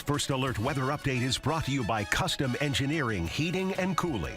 First Alert Weather Update is brought to you by Custom Engineering, Heating and Cooling.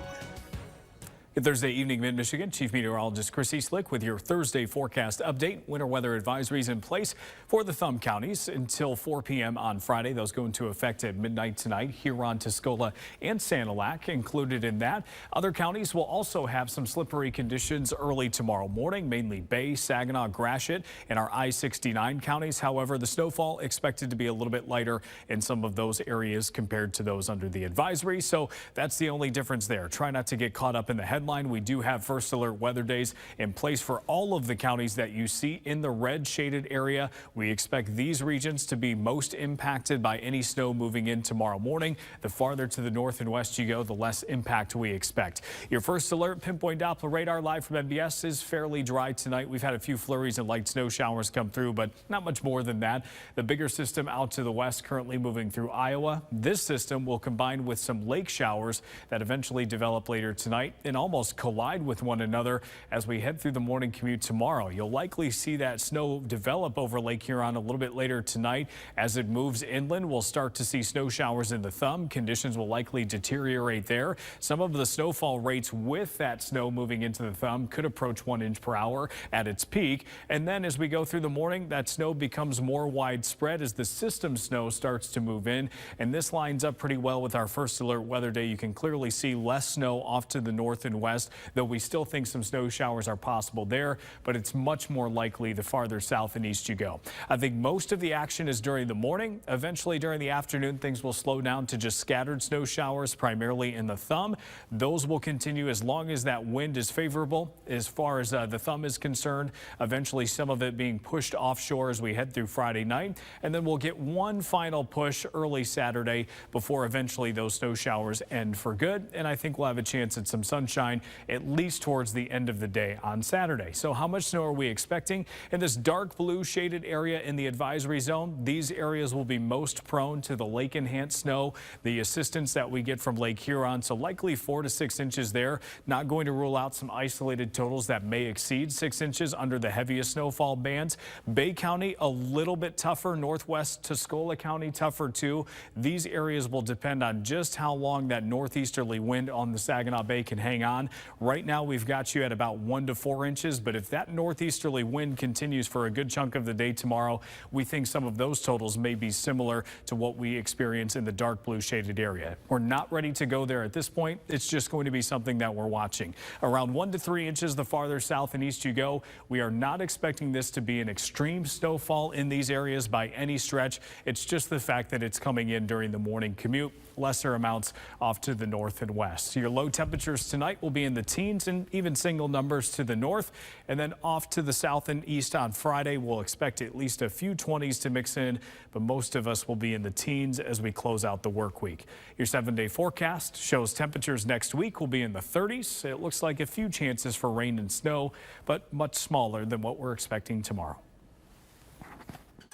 Good Thursday evening, Mid-Michigan. Chief Meteorologist Chris Easlick with your Thursday forecast update. Winter weather advisories in place for the Thumb counties until 4 p.m. on Friday. Those go into effect at midnight tonight. Huron, Tuscola, and Sanilac included in that. Other counties will also have some slippery conditions early tomorrow morning, mainly Bay, Saginaw, Gratiot, and our I-69 counties. However, the snowfall expected to be a little bit lighter in some of those areas compared to those under the advisory. So that's the only difference there. Try not to get caught up in the headlines. We do have first alert weather days in place for all of the counties that you see in the red shaded area. We expect these regions to be most impacted by any snow moving in tomorrow morning. The farther to the north and west you go, the less impact we expect. Your first alert pinpoint Doppler radar live from MBS is fairly dry tonight. We've had a few flurries and light snow showers come through, but not much more than that. The bigger system out to the west currently moving through Iowa. This system will combine with some lake showers that eventually develop later tonight and almost collide with one another as we head through the morning commute tomorrow. You'll likely see that snow develop over Lake Huron a little bit later tonight. As it moves inland, we'll start to see snow showers in the Thumb. Conditions will likely deteriorate there. Some of the snowfall rates with that snow moving into the Thumb could approach 1 inch per hour at its peak. And then as we go through the morning, that snow becomes more widespread as the system snow starts to move in. And this lines up pretty well with our first alert weather day. You can clearly see less snow off to the north and west, though we still think some snow showers are possible there, but it's much more likely the farther south and east you go. I think most of the action is during the morning. Eventually during the afternoon, things will slow down to just scattered snow showers, primarily in the Thumb. Those will continue as long as that wind is favorable. As far as the Thumb is concerned, eventually some of it being pushed offshore as we head through Friday night, and then we'll get one final push early Saturday before eventually those snow showers end for good. And I think we'll have a chance at some sunshine at least towards the end of the day on Saturday. So how much snow are we expecting? In this dark blue shaded area in the advisory zone, these areas will be most prone to the lake enhanced snow, the assistance that we get from Lake Huron. So likely 4 to 6 inches there. Not going to rule out some isolated totals that may exceed 6 inches under the heaviest snowfall bands. Bay County a little bit tougher. Northwest Tuscola County tougher too. These areas will depend on just how long that northeasterly wind on the Saginaw Bay can hang on. Right now, we've got you at about 1 to 4 inches, but if that northeasterly wind continues for a good chunk of the day tomorrow, we think some of those totals may be similar to what we experience in the dark blue shaded area. We're not ready to go there at this point. It's just going to be something that we're watching. Around 1 to 3 inches the farther south and east you go. We are not expecting this to be an extreme snowfall in these areas by any stretch. It's just the fact that it's coming in during the morning commute. Lesser amounts off to the north and west. Your low temperatures tonight will be in the teens and even single numbers to the north. And then off to the south and east on Friday, we'll expect at least a few 20s to mix in, but most of us will be in the teens as we close out the work week. Your 7-day forecast shows temperatures next week will be in the 30s. It looks like a few chances for rain and snow, but much smaller than what we're expecting tomorrow.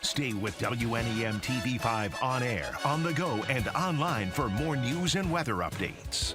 Stay with WNEM TV5 on air, on the go, and online for more news and weather updates.